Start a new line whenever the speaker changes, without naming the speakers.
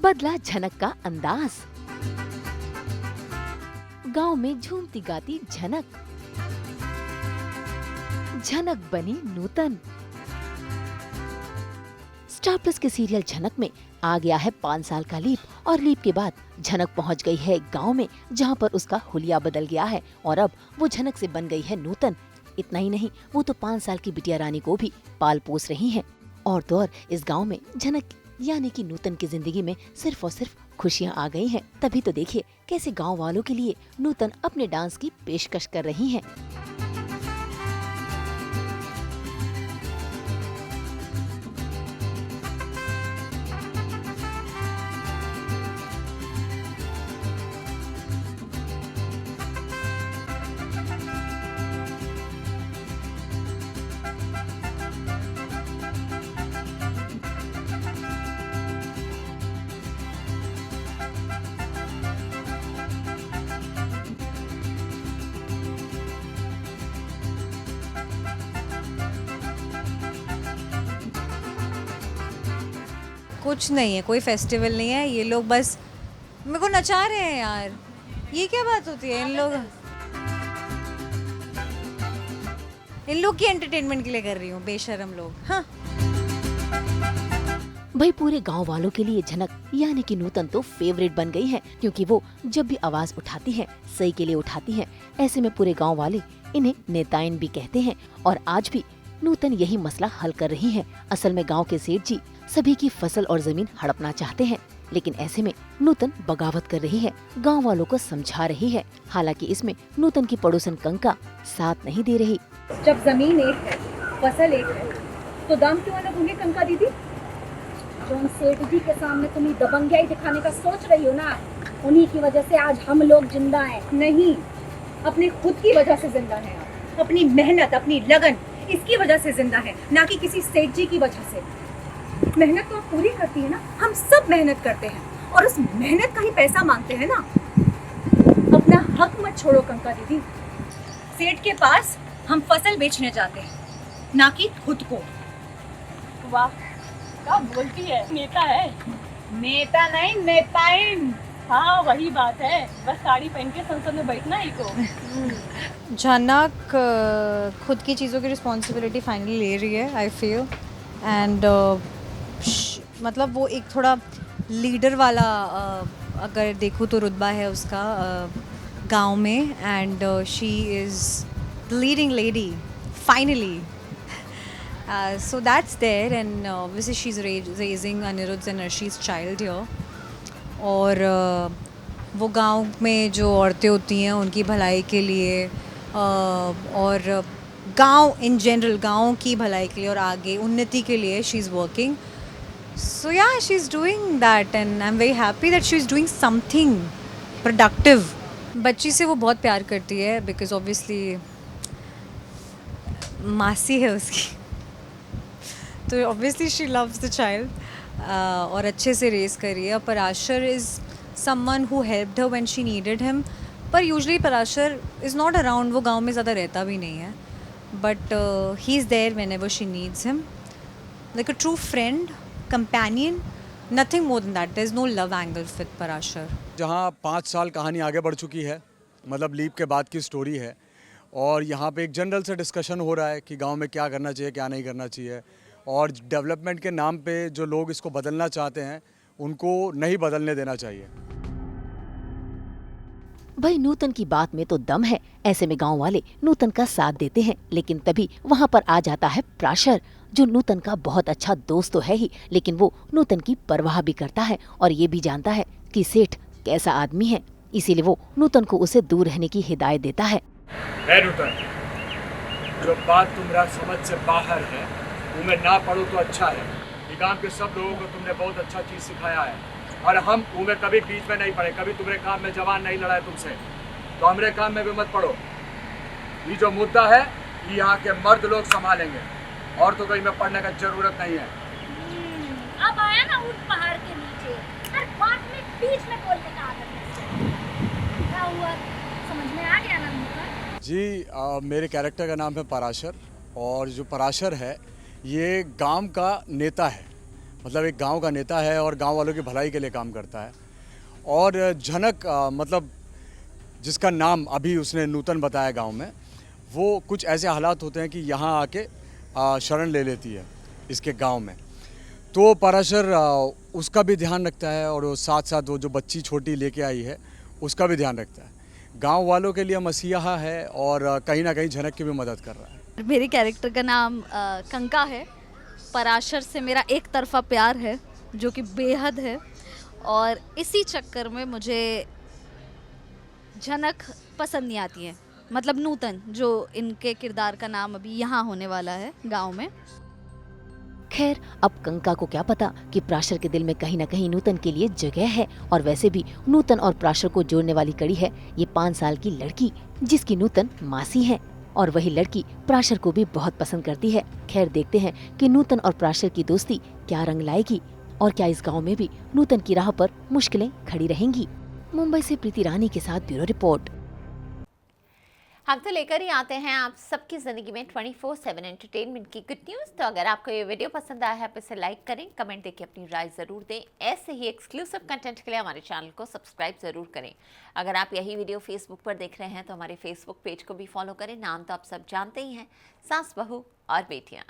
बदला झनक का अंदाज। गांव में झूमती गाती झनक, झनक बनी नूतन। स्टार प्लस के सीरियल झनक में आ गया है 5 साल का लीप और लीप के बाद झनक पहुंच गई है गांव में, जहां पर उसका हुलिया बदल गया है और अब वो झनक से बन गई है नूतन। इतना ही नहीं, वो तो 5 साल की बिटिया रानी को भी पाल पोस रही हैं। और तो और इस गांव में झनक यानी कि नूतन की जिंदगी में सिर्फ और सिर्फ खुशियां आ गई हैं। तभी तो देखिए कैसे गांव वालों के लिए नूतन अपने डांस की पेशकश कर रही हैं।
कुछ नहीं है, कोई फेस्टिवल नहीं है। ये लोग बस मेरे को नचा रहे हैं यार, ये क्या बात होती है? इन लोग की एंटरटेनमेंट के लिए कर रही हूँ, बेशरम लोग। हाँ,
भाई पूरे गांव वालों के लिए झनक यानी कि नूतन तो फेवरेट बन गई है, क्योंकि वो जब भी आवाज उठाती है सही के लिए उठाती है। ऐसे में पूरे गांव वाले इन्हें नेताइन भी कहते हैं और आज भी नूतन यही मसला हल कर रही है। असल में गांव के सेठ जी सभी की फसल और जमीन हड़पना चाहते हैं, लेकिन ऐसे में नूतन बगावत कर रही है, गांव वालों को समझा रही है। हालांकि इसमें नूतन की पड़ोसन कंका साथ नहीं दे रही।
जब जमीन एक है, फसल एक है, तो दाम क्यों अलग होंगे कंका दीदी? जो उन सेठ जी के सामने तुम्हें दबंगियाई दिखाने का सोच रही हो ना, उन्हीं की वजह से आज हम लोग जिंदा हैं। नहीं, अपने खुद की वजह से जिंदा हैं आप। अपनी मेहनत, अपनी लगन, इसकी वजह से जिंदा है, ना कि किसी सेठ जी की वजह से। मेहनत तो आप पूरी करती है ना, हम सब मेहनत करते हैं और उस मेहनत का ही पैसा मांगते हैं ना। अपना हक मत छोड़ो कंका दीदी। सेठ के पास हम फसल बेचने जाते हैं, ना कि खुद को।
वाह, क्या बोलती है? नेता है?
नेता नहीं, नेताइन।
हाँ वही बात है, बस साड़ी पहन के संसद में बैठना ही को।
झनक खुद की चीज़ों की रिस्पॉन्सिबिलिटी फाइनली ले रही है, आई फील। एंड मतलब वो एक थोड़ा लीडर वाला अगर देखूँ तो रुतबा है उसका गांव में। And she is the leading lady finally. So that's there, and obviously she's raising Anirudh's and Arshi's child here. और वो गांव में जो औरतें होती हैं उनकी भलाई के लिए और गांव इन जनरल, गांव की भलाई के लिए और आगे उन्नति के लिए she is working. So yeah she is doing that and I am very happy that she is doing something productive. बच्ची से वो बहुत प्यार करती है बिकॉज ऑब्वियसली मासी है उसकी, तो obviously she loves the child और अच्छे से रेस कर रही है। Parashar is someone who helped her when she needed him, पर usually Parashar is not around, वो गांव में ज़्यादा रहता भी नहीं है, but he is there whenever she needs him, like a true friend, companion, nothing more than that. There is no love angle with Parashar.
जहाँ 5 साल कहानी आगे बढ़ चुकी है, मतलब लीप के बाद की स्टोरी है, और यहाँ पे एक जनरल से डिस्कशन हो रहा है कि गांव में क्या करना चाहिए, क्या नहीं करना चाहिए, और डेवलपमेंट के नाम पे जो लोग इसको बदलना चाहते हैं उनको नहीं बदलने देना चाहिए।
भाई नूतन की बात में तो दम है। ऐसे में गांव वाले नूतन का साथ देते हैं, लेकिन तभी वहां पर आ जाता है प्राशर, जो नूतन का बहुत अच्छा दोस्त तो है ही, लेकिन वो नूतन की परवाह भी करता है और ये भी जानता है कि सेठ कैसा आदमी है, इसीलिए वो नूतन को उसे दूर रहने की हिदायत देता है।
नूतन, जो बात तुम्हारा समझ से बाहर है उनमें ना पढ़ो तो अच्छा है। ये गांव के सब लोगों को तुमने बहुत अच्छा चीज़ सिखाया है और हम उनमें कभी बीच में नहीं पड़े, कभी तुम्हारे काम में जवान नहीं लड़ा है तुमसे, तो हमारे काम में भी मत पड़ो। ये जो मुद्दा है ये यहाँ के मर्द लोग संभालेंगे, और तो कहीं में पढ़ने का जरूरत नहीं है।
अब आया ना उस पहाड़ के नीचे, हर बात में बीच में बोलने का आदत है। क्या हुआ, समझ में आ गया ना मुझे?
जी मेरे कैरेक्टर का नाम है पराशर, और जो पराशर है ये गांव का नेता है, मतलब एक गांव का नेता है और गांव वालों की भलाई के लिए काम करता है। और झनक मतलब जिसका नाम अभी उसने नूतन बताया गांव में, वो कुछ ऐसे हालात होते हैं कि यहाँ आके शरण ले लेती है इसके गांव में। तो पराशर उसका भी ध्यान रखता है और वो साथ साथ वो जो बच्ची छोटी लेके आई है उसका भी ध्यान रखता है। गांव वालों के लिए मसीहा है और कहीं ना कहीं झनक की भी मदद कर रहा है।
मेरे कैरेक्टर का नाम कंका है। पराशर से मेरा एक तरफा प्यार है जो कि बेहद है, और इसी चक्कर में मुझे झनक पसंद नहीं आती है, मतलब नूतन जो इनके किरदार का नाम अभी यहाँ होने वाला है गांव में।
खैर अब कंका को क्या पता कि प्राशर के दिल में कहीं न कहीं नूतन के लिए जगह है। और वैसे भी नूतन और प्राशर को जोड़ने वाली कड़ी है ये 5 साल की लड़की, जिसकी नूतन मासी है, और वही लड़की प्राशर को भी बहुत पसंद करती है। खैर देखते हैं कि नूतन और प्राशर की दोस्ती क्या रंग लाएगी और क्या इस गाँव में भी नूतन की राह पर मुश्किलें खड़ी रहेंगी। मुंबई से प्रीति रानी के साथ ब्यूरो रिपोर्ट।
हम तो लेकर ही आते हैं आप सबकी ज़िंदगी में 24/7 एंटरटेनमेंट की गुड न्यूज़। तो अगर आपको ये वीडियो पसंद आया है तो इसे लाइक करें, कमेंट देके अपनी राय ज़रूर दें। ऐसे ही एक्सक्लूसिव कंटेंट के लिए हमारे चैनल को सब्सक्राइब ज़रूर करें। अगर आप यही वीडियो फेसबुक पर देख रहे हैं तो हमारे फेसबुक पेज को भी फॉलो करें। नाम तो आप सब जानते ही हैं, सास बहू और बेटियाँ।